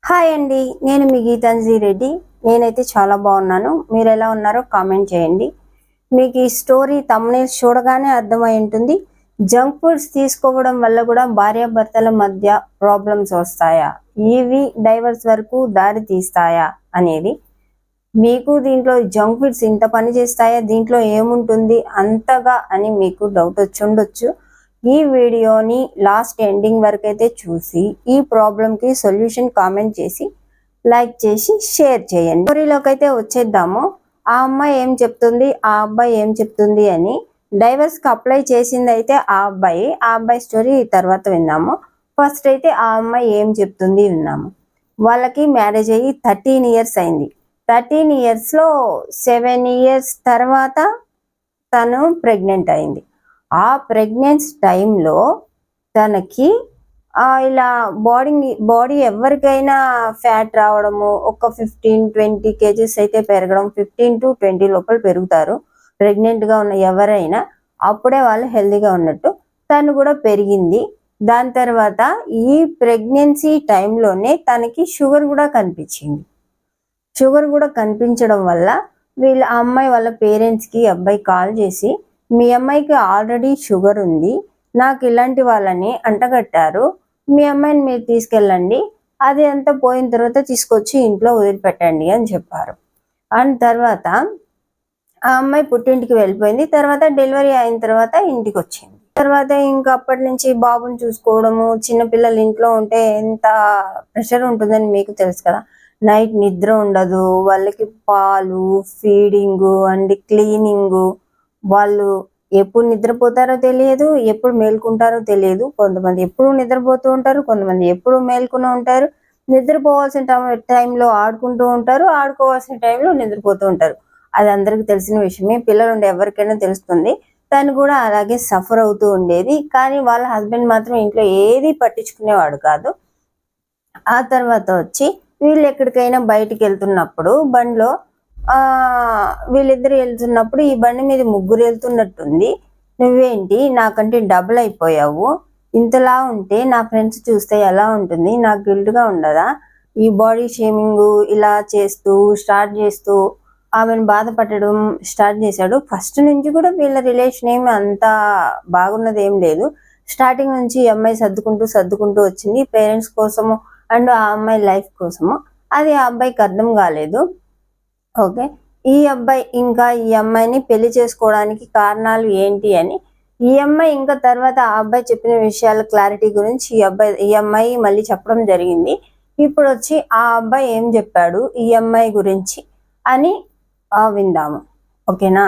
Hi అండి, నేను మీ గీతాంజలి రెడ్డి. నేనైతే చాలా బాగున్నాను. మీరు ఎలా ఉన్నారో కామెంట్ చేయండి. మీకు ఈ స్టోరీ థంబ్నెయిల్స్ చూడగానే అర్థమై ఉంటుంది. జంక్ ఫుడ్స్ తీసుకోవడం వల్ల కూడా భార్యాభర్తల మధ్య ప్రాబ్లమ్స్ వస్తాయా, ఇవి డైవర్స్ వరకు దారి తీస్తాయా అనేది. మీకు దీంట్లో జంక్ ఫుడ్స్ ఇంత పని చేస్తాయా, దీంట్లో ఏముంటుంది అంతగా అని మీకు డౌట్ వచ్చి ఉండొచ్చు. ఈ వీడియోని లాస్ట్ ఎండింగ్ వరకు అయితే చూసి ఈ ప్రాబ్లంకి సొల్యూషన్ కామెంట్ చేసి లైక్ చేసి షేర్ చేయండి. స్టోరీలోకి అయితే వచ్చేద్దాము. ఆ అమ్మాయి ఏం చెప్తుంది, ఆ అబ్బాయి ఏం చెప్తుంది అని. డైవర్స్కి అప్లై చేసింది అయితే ఆ అబ్బాయి స్టోరీ తర్వాత విన్నాము. ఫస్ట్ అయితే ఆ అమ్మాయి ఏం చెప్తుంది విన్నాము. వాళ్ళకి మ్యారేజ్ అయ్యి 13 years అయింది. 13 yearsలో 7 years తర్వాత తను ప్రెగ్నెంట్ అయింది. ఆ ప్రెగ్నెన్సీ టైంలో తనకి ఇలా బాడీ ఎవరికైనా ఫ్యాట్ రావడము, ఒక 15-20 kgs అయితే పెరగడం, 15 to 20 లోపల పెరుగుతారు ప్రెగ్నెంట్గా ఉన్న ఎవరైనా. అప్పుడే వాళ్ళు హెల్తీగా ఉన్నట్టు. తను కూడా పెరిగింది. దాని తర్వాత ఈ ప్రెగ్నెన్సీ టైంలోనే తనకి షుగర్ కూడా కనిపించింది. షుగర్ కూడా కనిపించడం వల్ల వీళ్ళ అమ్మాయి వాళ్ళ పేరెంట్స్కి అబ్బాయి కాల్ చేసి, మీ అమ్మాయికి ఆల్రెడీ షుగర్ ఉంది, నాకు ఇలాంటి వాళ్ళని అంటగట్టారు, మీ అమ్మాయిని మీరు తీసుకెళ్ళండి, అది అంతా పోయిన తర్వాత తీసుకొచ్చి ఇంట్లో వదిలిపెట్టండి అని చెప్పారు. అండ్ తర్వాత ఆ అమ్మాయి పుట్టింటికి వెళ్ళిపోయింది. తర్వాత డెలివరీ అయిన తర్వాత ఇంటికి వచ్చింది. తర్వాత ఇంకా అప్పటి నుంచి బాబుని చూసుకోవడము, చిన్నపిల్లలు ఇంట్లో ఉంటే ఎంత ప్రెషర్ ఉంటుందని మీకు తెలుసు కదా. నైట్ నిద్ర ఉండదు, వాళ్ళకి పాలు, ఫీడింగు అండ్ క్లీనింగు, వాళ్ళు ఎప్పుడు నిద్రపోతారో తెలియదు, ఎప్పుడు మేల్కుంటారో తెలియదు. కొంతమంది ఎప్పుడు నిద్రపోతూ ఉంటారు, కొంతమంది ఎప్పుడు మేల్కొని ఉంటారు. నిద్రపోవాల్సిన టైంలో ఆడుకుంటూ ఉంటారు, ఆడుకోవాల్సిన టైంలో నిద్రపోతూ ఉంటారు. అది అందరికి తెలిసిన విషయమే, పిల్లలు ఉండే ఎవరికైనా తెలుస్తుంది. తను కూడా అలాగే సఫర్ అవుతూ ఉండేది. కానీ వాళ్ళ హస్బెండ్ మాత్రం ఇంట్లో ఏది పట్టించుకునేవాడు కాదు. ఆ తర్వాత వచ్చి వీళ్ళు ఎక్కడికైనా బయటికి వెళ్తున్నప్పుడు బండిలో వీళ్ళిద్దరు వెళ్తున్నప్పుడు ఈ బండి మీద ముగ్గురు వెళ్తున్నట్టుంది, నువ్వేంటి నాకంటే డబుల్ అయిపోయావు, ఇంతలా ఉంటే నా ఫ్రెండ్స్ చూస్తే ఎలా ఉంటుంది, నాకు గిల్ట్గా ఉండదా, ఈ బాడీ షేమింగ్ ఇలా స్టార్ట్ చేస్తూ ఆమెను బాధపడడం స్టార్ట్ చేశాడు. ఫస్ట్ నుంచి కూడా వీళ్ళ రిలేషన్ ఏమి అంత బాగున్నది ఏం లేదు. స్టార్టింగ్ నుంచి ఈ అమ్మాయి సర్దుకుంటూ వచ్చింది పేరెంట్స్ కోసము అండ్ ఆ అమ్మాయి లైఫ్ కోసము. అది ఆ అబ్బాయికి అర్థం కాలేదు. ఓకే, ఈ అబ్బాయి ఇంకా ఈ అమ్మాయిని పెళ్లి చేసుకోవడానికి కారణాలు ఏంటి అని ఈ అమ్మాయి ఇంకా తర్వాత ఆ అబ్బాయి చెప్పిన విషయాల క్లారిటీ గురించి ఈ అమ్మాయి మళ్ళీ చెప్పడం జరిగింది. ఇప్పుడు వచ్చి ఆ అబ్బాయి ఏం చెప్పాడు ఈ అమ్మాయి గురించి అని విందాము. ఓకేనా.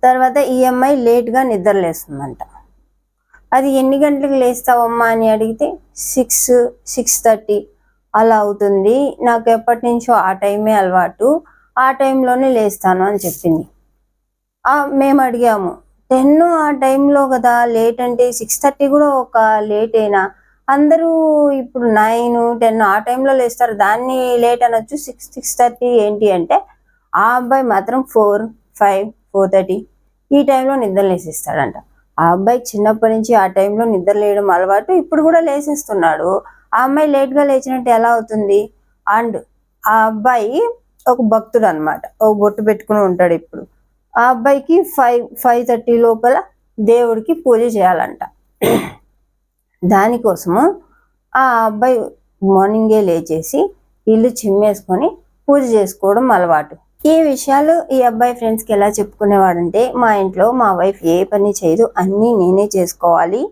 తర్వాత ఈ అమ్మాయి లేట్గా నిద్రలేస్తుందంట. అది ఎన్ని గంటలకు లేస్తావమ్మా అని అడిగితే 6-6:30 అలా అవుతుంది, నాకు ఎప్పటి నుంచో ఆ టైమే అలవాటు, ఆ టైంలోనే లేస్తాను అని చెప్పింది. మేము అడిగాము 10 ఆ టైంలో కదా లేట్ అంటే, 6:30 కూడా ఒక లేటేనా, అందరూ ఇప్పుడు 9-10 ఆ టైంలో లేస్తారు, దాన్ని లేట్ అనొచ్చు, 6-6:30 ఏంటి అంటే ఆ అబ్బాయి మాత్రం 4-5-4:30 ఈ టైంలో నిద్ర లేసిస్తాడంట. ఆ అబ్బాయి చిన్నప్పటి నుంచి ఆ టైంలో నిద్ర లేయడం అలవాటు, ఇప్పుడు కూడా లేసేస్తున్నాడు. ఆ అమ్మాయి లేట్గా లేచినట్టు ఎలా అవుతుంది? అండ్ ఆ అబ్బాయి ఒక భక్తుడు అనమాట, ఒక బొట్టు పెట్టుకుని ఉంటాడు. ఇప్పుడు ఆ అబ్బాయికి 5-5:30 లోపల దేవుడికి పూజ చేయాలంట. దానికోసము ఆ అబ్బాయి మార్నింగే లేచేసి ఇల్లు చిమ్మేసుకొని పూజ చేసుకోవడం అలవాటు. ఈ విషయాలు ఈ అబ్బాయి ఫ్రెండ్స్కి ఎలా చెప్పుకునేవాడంటే, మా ఇంట్లో మా వైఫ్ ఏ పని చేయదు, అన్నీ నేనే చేసుకోవాలి,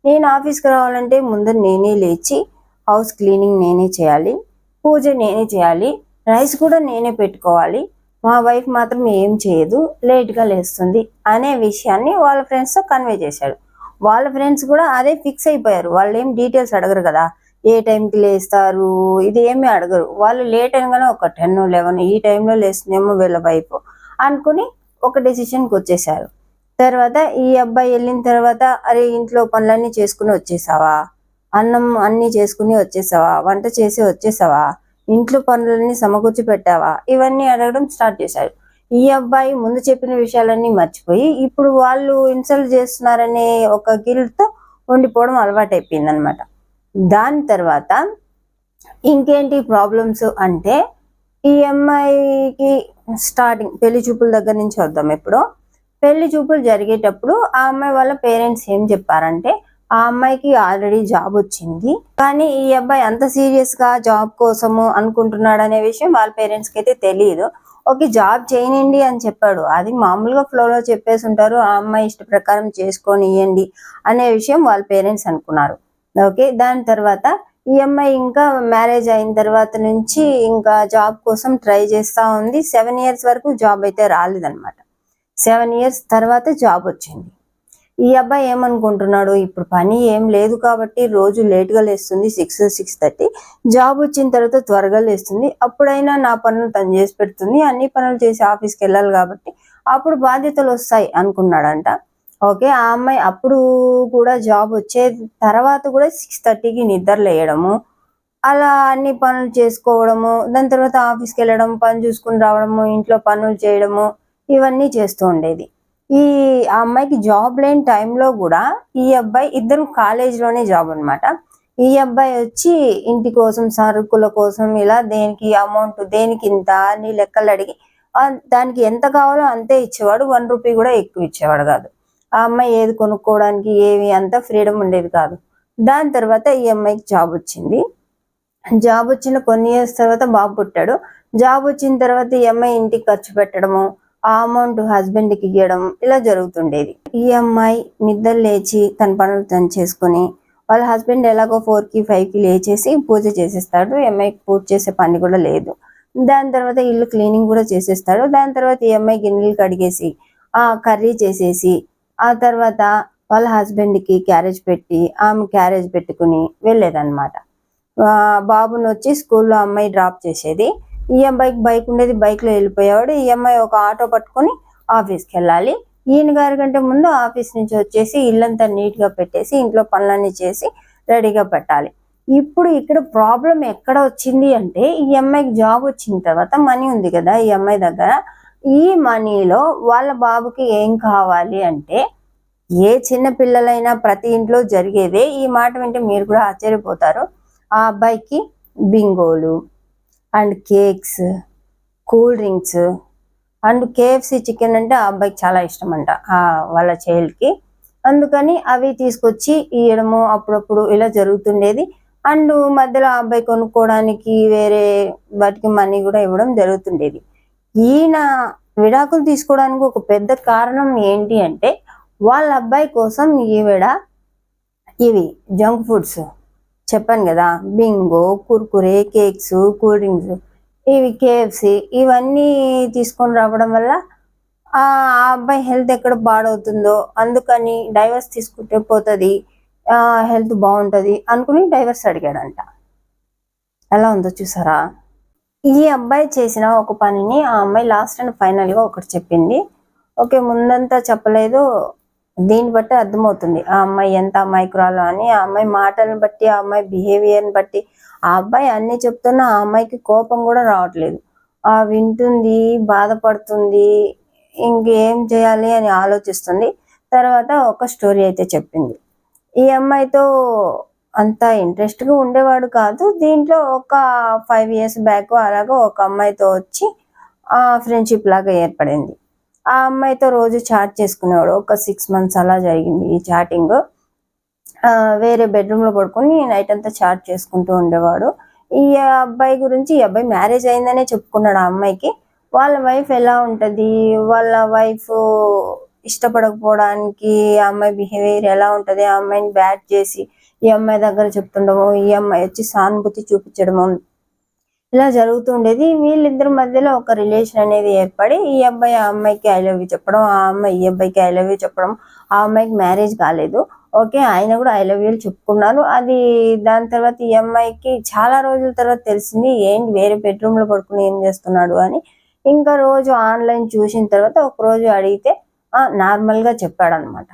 నేను ఆఫీస్కి రావాలంటే ముందు నేనే లేచి హౌస్ క్లీనింగ్ నేనే చేయాలి, పూజ నేనే చేయాలి, రైస్ కూడా నేనే పెట్టుకోవాలి, మా వైఫ్ మాత్రం ఏం చేయదు, లేట్గా లేస్తుంది అనే విషయాన్ని వాళ్ళ ఫ్రెండ్స్తో కన్వే చేశాడు. వాళ్ళ ఫ్రెండ్స్ కూడా అదే ఫిక్స్ అయిపోయారు. వాళ్ళు ఏం డీటెయిల్స్ అడగరు కదా, ఏ టైంకి లేస్తారు ఇది ఏమీ అడగరు. వాళ్ళు లేట్ అనగానే ఒక 10-11 ఈ టైంలో లేస్తుందేమో వీళ్ళ వైపు అనుకుని ఒక డెసిషన్కి వచ్చేసారు. తర్వాత ఈ అబ్బాయి వెళ్ళిన తర్వాత, అరే ఇంట్లో పనులన్నీ చేసుకుని వచ్చేసావా, అన్నం అన్నీ చేసుకుని వచ్చేసావా, వంట చేసి వచ్చేసావా, ఇంట్లో పనులన్నీ సమకూర్చి పెట్టావా, ఇవన్నీ అడగడం స్టార్ట్ చేశారు. ఈ అబ్బాయి ముందు చెప్పిన విషయాలన్నీ మర్చిపోయి ఇప్పుడు వాళ్ళు ఇన్సల్ట్ చేస్తున్నారనే ఒక గిల్ట్తో ఉండిపోవడం అలవాటు అయిపోయింది అనమాట. దాని తర్వాత ఇంకేంటి ప్రాబ్లమ్స్ అంటే ఈ అమ్మాయికి స్టార్టింగ్ పెళ్లి చూపుల దగ్గర నుంచి వద్దాం. ఇప్పుడు పెళ్లి చూపులు జరిగేటప్పుడు ఆ అమ్మాయి వాళ్ళ పేరెంట్స్ ఏం చెప్పారంటే ఆ అమ్మాయికి ఆల్రెడీ జాబ్ వచ్చింది, కానీ ఈ అబ్బాయి అంత సీరియస్ గా జాబ్ కోసము అనుకుంటున్నాడు అనే విషయం వాళ్ళ పేరెంట్స్ కి అయితే తెలియదు. ఓకే, జాబ్ చేయనండి అని చెప్పాడు, అది మామూలుగా ఫ్లోలో చెప్పేసి ఉంటారు, ఆ అమ్మాయి ఇష్ట ప్రకారం చేసుకొని ఇవ్వండి అనే విషయం వాళ్ళ పేరెంట్స్ అనుకున్నారు. ఓకే, దాని తర్వాత ఈ అమ్మాయి ఇంకా మ్యారేజ్ అయిన తర్వాత నుంచి ఇంకా జాబ్ కోసం ట్రై చేస్తా ఉంది. 7 years వరకు జాబ్ అయితే రాలేదన్నమాట. 7 years తర్వాత జాబ్ వచ్చింది. ఈ అబ్బాయి ఏమనుకుంటున్నాడు, ఇప్పుడు పని ఏం లేదు కాబట్టి రోజు లేట్గా లేస్తుంది, 6-6:30. జాబ్ వచ్చిన తర్వాత త్వరగా లేస్తుంది, అప్పుడైనా నా పనులు తను చేసి పెడుతుంది, అన్ని పనులు చేసి ఆఫీస్కి వెళ్ళాలి కాబట్టి అప్పుడు బాధ్యతలు వస్తాయి అనుకున్నాడంట. ఓకే, ఆ అమ్మాయి అప్పుడు కూడా జాబ్ వచ్చే తర్వాత కూడా 6:30కి నిద్ర లేయడము, అలా అన్ని పనులు చేసుకోవడము, దాని తర్వాత ఆఫీస్కి వెళ్ళడం, పని చూసుకుని రావడము, ఇంట్లో పనులు చేయడము, ఇవన్నీ చేస్తూ ఉండేది. ఈ ఆ అమ్మాయికి జాబ్ లేని టైంలో కూడా ఈ అబ్బాయి, ఇద్దరు కాలేజీలోనే జాబ్ అనమాట. ఈ అబ్బాయి వచ్చి ఇంటి కోసం, సరుకుల కోసం, ఇలా దేనికి అమౌంట్, దేనికి ఇంత అని లెక్కలు అడిగి దానికి ఎంత కావాలో అంతే ఇచ్చేవాడు. 1 రూపీ కూడా ఎక్కువ ఇచ్చేవాడు కాదు. ఆ అమ్మాయి ఏది కొనుక్కోవడానికి ఏవి అంత ఫ్రీడమ్ ఉండేది కాదు. దాని తర్వాత ఈ అమ్మాయికి జాబ్ వచ్చింది. జాబ్ వచ్చిన కొన్ని ఇయర్స్ తర్వాత బాబు పుట్టాడు. జాబ్ వచ్చిన తర్వాత ఈ అమ్మాయి ఇంటికి ఖర్చు పెట్టడము, ఆ అమౌంట్ హస్బెండ్కి ఇవ్వడం, ఇలా జరుగుతుండేది. ఈ అమ్మాయి నిద్ర లేచి తన పనులు తను చేసుకుని, వాళ్ళ హస్బెండ్ ఎలాగో 4కి 5కి లేచేసి పూజ చేసేస్తాడు. ఈ అమ్మాయికి పూజ చేసే పని కూడా లేదు. దాని తర్వాత ఇల్లు క్లీనింగ్ కూడా చేసేస్తాడు. దాని తర్వాత ఈ అమ్మాయి గిన్నెలు కడిగేసి కర్రీ చేసేసి, ఆ తర్వాత వాళ్ళ హస్బెండ్కి క్యారేజ్ పెట్టి ఆమె క్యారేజ్ పెట్టుకుని వెళ్ళేదన్నమాట. బాబుని వచ్చి స్కూల్లో అమ్మాయి డ్రాప్ చేసేది. ఈ అబ్బాయికి బైక్ ఉండేది, బైక్లో వెళ్ళిపోయేవాడు. ఈ అమ్మాయి ఒక ఆటో పట్టుకొని ఆఫీస్కి వెళ్ళాలి. ఈయన గారి కంటే ముందు ఆఫీస్ నుంచి వచ్చేసి ఇల్లంతా నీట్గా పెట్టేసి ఇంట్లో పనులన్నీ చేసి రెడీగా పెట్టాలి. ఇప్పుడు ఇక్కడ ప్రాబ్లం ఎక్కడ వచ్చింది అంటే, ఈ అమ్మాయికి జాబ్ వచ్చిన తర్వాత మనీ ఉంది కదా ఈ అమ్మాయి దగ్గర, ఈ మనీలో వాళ్ళ బాబుకి ఏం కావాలి అంటే, ఏ చిన్న పిల్లలైనా ప్రతి ఇంట్లో జరిగేదే, ఈ మాట వింటే మీరు కూడా ఆశ్చర్యపోతారు. ఆ అబ్బాయికి బింగోలు and cakes, cool drinks and KFC chicken అంటే ఆ అబ్బాయికి చాలా ఇష్టం అంట వాళ్ళ చైల్డ్కి. అందుకని అవి తీసుకొచ్చి ఇవ్వడము అప్పుడప్పుడు ఇలా జరుగుతుండేది. అండ్ మధ్యలో ఆ అబ్బాయి కొనుక్కోవడానికి వేరే వాటికి మనీ కూడా ఇవ్వడం జరుగుతుండేది. ఈయన విడాకులు తీసుకోవడానికి ఒక పెద్ద కారణం ఏంటి అంటే, వాళ్ళ అబ్బాయి కోసం ఈవిడ ఇవి జంక్ ఫుడ్స్ చెప్పాను కదా, Bingo, Kurkure, cakes, cool drinks, ఇవి KFC, ఇవన్నీ తీసుకొని రావడం వల్ల ఆ అబ్బాయి హెల్త్ ఎక్కడ పాడవుతుందో అందుకని డైవర్స్ తీసుకుంటే పోతుంది, హెల్త్ బాగుంటుంది అనుకుని డైవర్స్ అడిగాడంట. ఎలా ఉందో చూసారా? ఈ అబ్బాయి చేసిన ఒక పనిని ఆ అమ్మాయి లాస్ట్ అండ్ ఫైనల్గా ఒకటి చెప్పింది. ఓకే, ముందంతా చెప్పలేదు. దీన్ని బట్టి అర్థమవుతుంది ఆ అమ్మాయి ఎంత అమాయకురాలు అని. ఆ అమ్మాయి మాటలను బట్టి, ఆ అమ్మాయి బిహేవియర్ని బట్టి, ఆ అబ్బాయి అన్ని చెప్తున్నా ఆ అమ్మాయికి కోపం కూడా రావట్లేదు. వింటుంది, బాధపడుతుంది, ఇంకేం చేయాలి అని ఆలోచిస్తుంది. తర్వాత ఒక స్టోరీ అయితే చెప్పింది. ఈ అమ్మాయితో అంత ఇంట్రెస్ట్గా ఉండేవాడు కాదు. దీంట్లో ఒక 5 years బ్యాక్ అలాగా ఒక అమ్మాయితో వచ్చి ఫ్రెండ్షిప్ లాగా ఏర్పడింది. ఆ అమ్మాయితో రోజు చాట్ చేసుకునేవాడు. ఒక 6 months అలా జరిగింది ఈ చాటింగ్. వేరే బెడ్రూమ్లో పడుకొని నైట్ అంతా చాట్ చేసుకుంటూ ఉండేవాడు. ఈ అబ్బాయి గురించి, ఈ అబ్బాయి మ్యారేజ్ అయిందనే చెప్పుకున్నాడు ఆ అమ్మాయికి. వాళ్ళ వైఫ్ ఎలా ఉంటుంది, వాళ్ళ వైఫ్ ఇష్టపడకపోవడానికి ఆ అమ్మాయి బిహేవియర్ ఎలా ఉంటుంది, ఆ అమ్మాయిని బ్యాట్ చేసి ఈ అమ్మాయి దగ్గర చెప్తుండము, ఈ అమ్మాయి వచ్చి సానుభూతి చూపించడము, ఇలా జరుగుతుండేది. వీళ్ళిద్దరి మధ్యలో ఒక రిలేషన్ అనేది ఏర్పడి ఈ అబ్బాయి ఆ అమ్మాయికి ఐ లవ్ యూ చెప్పడం, ఆ అమ్మాయి ఈ అబ్బాయికి ఐ లవ్ యూ చెప్పడం. ఆ అమ్మాయికి మ్యారేజ్ కాలేదు. ఓకే, ఆయన కూడా ఐ లవ్ యూలు చెప్పుకున్నారు. అది దాని తర్వాత ఈ అమ్మాయికి చాలా రోజుల తర్వాత తెలిసింది ఏంటి వేరే బెడ్రూమ్లో పడుకుని ఏం చేస్తున్నాడు అని. ఇంకా రోజు ఆన్లైన్ చూసిన తర్వాత ఒక రోజు అడిగితే నార్మల్గా చెప్పాడనమాట.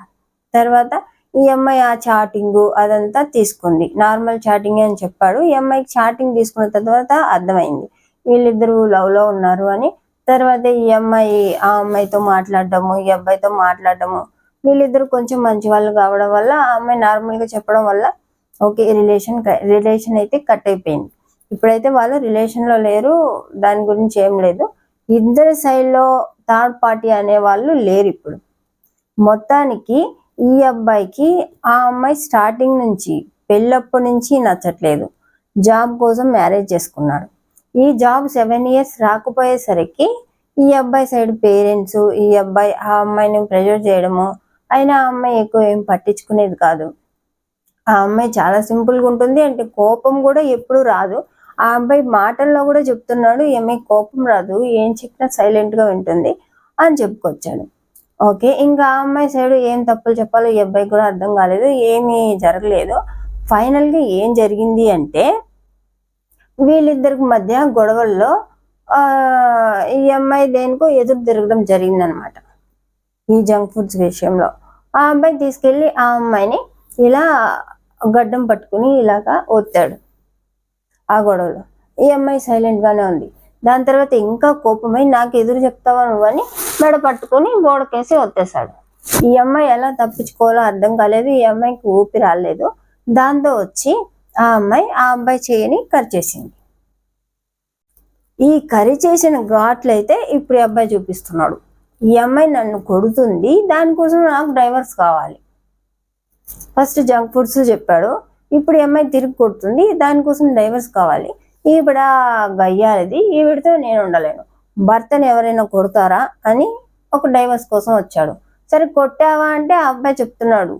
తర్వాత ఈ అమ్మాయి ఆ చాటింగ్ అదంతా తీసుకుంది. నార్మల్ చాటింగ్ అని చెప్పాడు. ఈ అమ్మాయికి చాటింగ్ తీసుకున్న తర్వాత అర్థమైంది వీళ్ళిద్దరూ లవ్లో ఉన్నారు అని. తర్వాత ఈ అమ్మాయి ఆ అమ్మాయితో మాట్లాడటము, ఈ అబ్బాయితో మాట్లాడటము, వీళ్ళిద్దరు కొంచెం మంచి వాళ్ళు కావడం వల్ల ఆ అమ్మాయి నార్మల్గా చెప్పడం వల్ల ఓకే రిలేషన్ అయితే కట్ అయిపోయింది. ఇప్పుడైతే వాళ్ళు రిలేషన్లో లేరు, దాని గురించి ఏం లేదు. ఇద్దరి సైడ్లో థర్డ్ పార్టీ అనే వాళ్ళు లేరు ఇప్పుడు. మొత్తానికి ఈ అబ్బాయికి ఆ అమ్మాయి స్టార్టింగ్ నుంచి పెళ్ళప్పటి నుంచి నచ్చట్లేదు. జాబ్ కోసం మ్యారేజ్ చేసుకున్నాడు. ఈ జాబ్ 7 years రాకపోయేసరికి ఈ అబ్బాయి సైడ్ పేరెంట్స్ ఈ అబ్బాయి ఆ అమ్మాయిని ప్రెజర్ చేయడము, అయినా ఆ అమ్మాయి ఎక్కువ ఏం పట్టించుకునేది కాదు. ఆ అమ్మాయి చాలా సింపుల్గా ఉంటుంది, అంటే కోపం కూడా ఎప్పుడు రాదు. ఆ అబ్బాయి మాటల్లో కూడా చెప్తున్నాడు, ఏమీ కోపం రాదు, ఏం చెప్పినా సైలెంట్గా వింటుంది అని చెప్పుకొచ్చాడు. ఓకే, ఇంకా ఆ అమ్మాయి సైడ్ ఏం తప్పులు చెప్పాలో ఈ అబ్బాయికి కూడా అర్థం కాలేదు, ఏమీ జరగలేదు. ఫైనల్గా ఏం జరిగింది అంటే వీళ్ళిద్దరికి మధ్య గొడవల్లో ఈ అమ్మాయి దేనికో ఎదురు తిరగడం జరిగిందనమాట. ఈ జంక్ ఫుడ్స్ విషయంలో ఆ అబ్బాయి తీసుకెళ్ళి ఆ అమ్మాయిని ఇలా గడ్డం పట్టుకుని ఇలాగా ఒత్తాడు ఆ గొడవలో. ఈ అమ్మాయి సైలెంట్గానే ఉంది. దాని తర్వాత ఇంకా కోపమై నాకు ఎదురు చెప్తావా నువ్వని మెడ పట్టుకొని గోడకేసి ఒత్తేశాడు. ఈ అమ్మాయి ఎలా తప్పించుకోవాలో అర్థం కాలేదు, ఈ అమ్మాయికి ఊపి రాలేదు. దాంతో వచ్చి ఆ అబ్బాయి చేయని కరిచేసింది. ఈ కరి చేసిన ఘాట్లయితే ఇప్పుడు ఈ అబ్బాయి చూపిస్తున్నాడు. ఈ అమ్మాయి నన్ను కొడుతుంది, దానికోసం నాకు డైవర్స్ కావాలి. ఫస్ట్ జంక్ ఫుడ్స్ చెప్పాడు, ఇప్పుడు ఈ అమ్మాయి తిరిగి కొడుతుంది, దానికోసం డైవర్స్ కావాలి. ఈవిడ గయ్యాలది, ఈవిడతో నేను ఉండలేను, భర్తని ఎవరైనా కొడతారా అని ఒక డైవర్స్ కోసం వచ్చాడు. సరే కొట్టావా అంటే ఆ అబ్బాయి చెప్తున్నాడు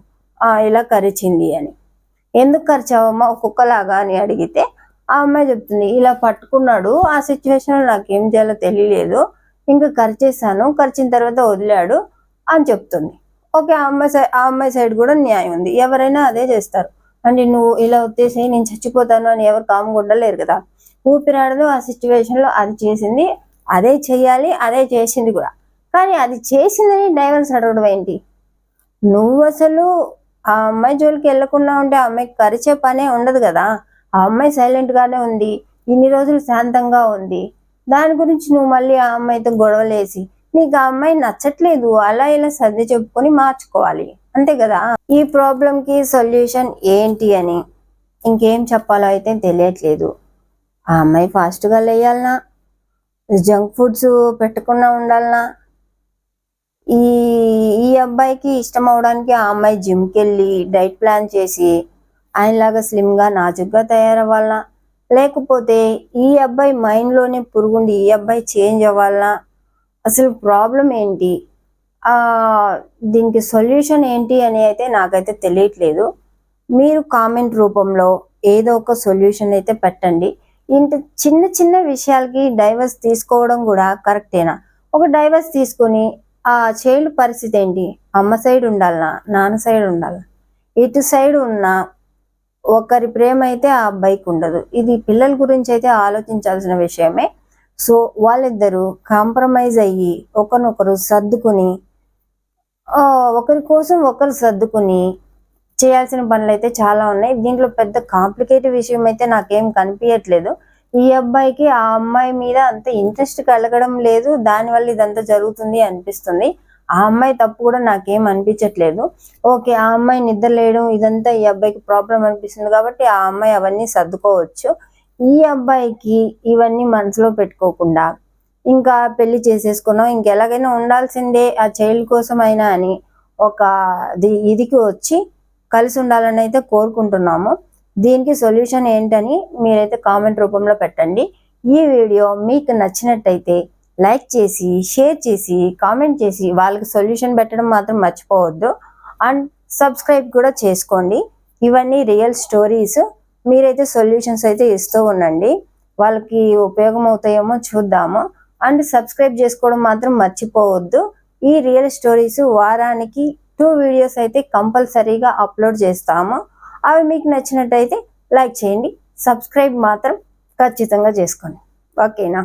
ఇలా కరిచింది అని. ఎందుకు కరిచావమ్మా కుక్కలాగా అని అడిగితే ఆ అమ్మాయి చెప్తుంది, ఇలా పట్టుకున్నాడు, ఆ సిచ్యువేషన్లో నాకు ఏం చేయాలో తెలియలేదు, ఇంకా కరిచేసాను, కరిచిన తర్వాత వదిలాడు అని చెప్తుంది. ఓకే, ఆ అమ్మాయి సైడ్ కూడా న్యాయం ఉంది, ఎవరైనా అదే చేస్తారు. అంటే నువ్వు ఇలా వచ్చేసి నేను చచ్చిపోతాను అని ఎవరు కామ్గా ఉండలేరు కదా. ఊపిరాడదు, ఆ సిచ్యువేషన్లో అది చేసింది, అదే చెయ్యాలి, అదే చేసింది కూడా. కానీ అది చేసిందని డైవర్స్ అడగడం ఏంటి? నువ్వు అసలు ఆ అమ్మాయి జోలికి వెళ్లకుండా ఉంటే ఆ అమ్మాయికి కరిచే పనే ఉండదు కదా. ఆ అమ్మాయి సైలెంట్గానే ఉంది, ఇన్ని రోజులు శాంతంగా ఉంది, దాని గురించి నువ్వు మళ్ళీ ఆ అమ్మాయితో గొడవలేసి నీకు ఆ అమ్మాయి నచ్చట్లేదు, అలా ఇలా సర్ది చెప్పుకొని మార్చుకోవాలి, అంతే కదా. ఈ ప్రాబ్లంకి సొల్యూషన్ ఏంటి అని ఇంకేం చెప్పాలో అయితే తెలియట్లేదు. ఆ అమ్మాయి ఫాస్ట్గా లేయాలనా, జంక్ ఫుడ్స్ పెట్టకుండా ఉండాలనా, ఈ ఈ అబ్బాయికి ఇష్టం అవడానికి ఆ అమ్మాయి జిమ్కి వెళ్ళి డైట్ ప్లాన్ చేసి ఆయనలాగా స్లిమ్గా నాజుగ్గా తయారవ్వాలనా, లేకపోతే ఈ అబ్బాయి మైండ్లోనే పురుగుండి ఈ అబ్బాయి చేంజ్ అవ్వాలనా, అసలు ప్రాబ్లం ఏంటి, దీనికి సొల్యూషన్ ఏంటి అని అయితే నాకైతే తెలియట్లేదు. మీరు కామెంట్ రూపంలో ఏదో ఒక సొల్యూషన్ అయితే పెట్టండి. ఇంత చిన్న చిన్న విషయాలకి డైవర్స్ తీసుకోవడం కూడా కరెక్టేనా? ఒక డైవర్స్ తీసుకొని ఆ చైల్డ్ పరిస్థితి ఏంటి? అమ్మ సైడ్ ఉండాలనా, నాన్న సైడ్ ఉండాలనా? ఇటు సైడ్ ఉన్న ఒకరి ప్రేమ అయితే ఆ అబ్బాయికి ఉండదు. ఇది పిల్లల గురించి అయితే ఆలోచించాల్సిన విషయమే. సో వాళ్ళిద్దరూ కాంప్రమైజ్ అయ్యి ఒకరినొకరు సర్దుకుని ఒకరి కోసం ఒకరు సర్దుకుని చేయాల్సిన పనులు అయితే చాలా ఉన్నాయి. దీంట్లో పెద్ద కాంప్లికేటెడ్ విషయం అయితే నాకేం కనిపించట్లేదు. ఈ అబ్బాయికి ఆ అమ్మాయి మీద అంత ఇంట్రెస్ట్ కలగడం లేదు, దానివల్ల ఇదంతా జరుగుతుంది అనిపిస్తుంది. ఆ అమ్మాయి తప్పు కూడా నాకేం అనిపించట్లేదు. ఓకే, ఆ అమ్మాయి నిద్ర లేయడం ఇదంతా ఈ అబ్బాయికి ప్రాబ్లం అనిపిస్తుంది కాబట్టి ఆ అమ్మాయి అవన్నీ సర్దుకోవచ్చు. ఈ అబ్బాయికి ఇవన్నీ మనసులో పెట్టుకోకుండా ఇంకా పెళ్లి చేసేసుకున్నాం, ఇంకెలాగైనా ఉండాల్సిందే ఆ చైల్డ్ కోసం అయినా అని ఒక ఇదికి వచ్చి కలిసి ఉండాలని అయితే కోరుకుంటున్నాము. దీనికి సొల్యూషన్ ఏంటని మీరైతే కామెంట్ రూపంలో పెట్టండి. ఈ వీడియో మీకు నచ్చినట్టయితే లైక్ చేసి షేర్ చేసి కామెంట్ చేసి వాళ్ళకి సొల్యూషన్ పెట్టడం మాత్రం మర్చిపోవద్దు. అండ్ సబ్స్క్రైబ్ కూడా చేసుకోండి. ఇవన్నీ రియల్ స్టోరీస్, మీరైతే సొల్యూషన్స్ అయితే ఇస్తూ ఉండండి, వాళ్ళకి ఉపయోగం అవుతాయేమో చూద్దాము. అండ్ సబ్స్క్రైబ్ చేసుకోవడం మాత్రం మర్చిపోవద్దు. ఈ రియల్ స్టోరీస్ వారానికి 2 వీడియోస్ అయితే కంపల్సరీగా అప్లోడ్ చేస్తాము. అవి మీకు నచ్చినట్టయితే లైక్ చేయండి, సబ్స్క్రైబ్ మాత్రం ఖచ్చితంగా చేసుకోండి. ఓకేనా?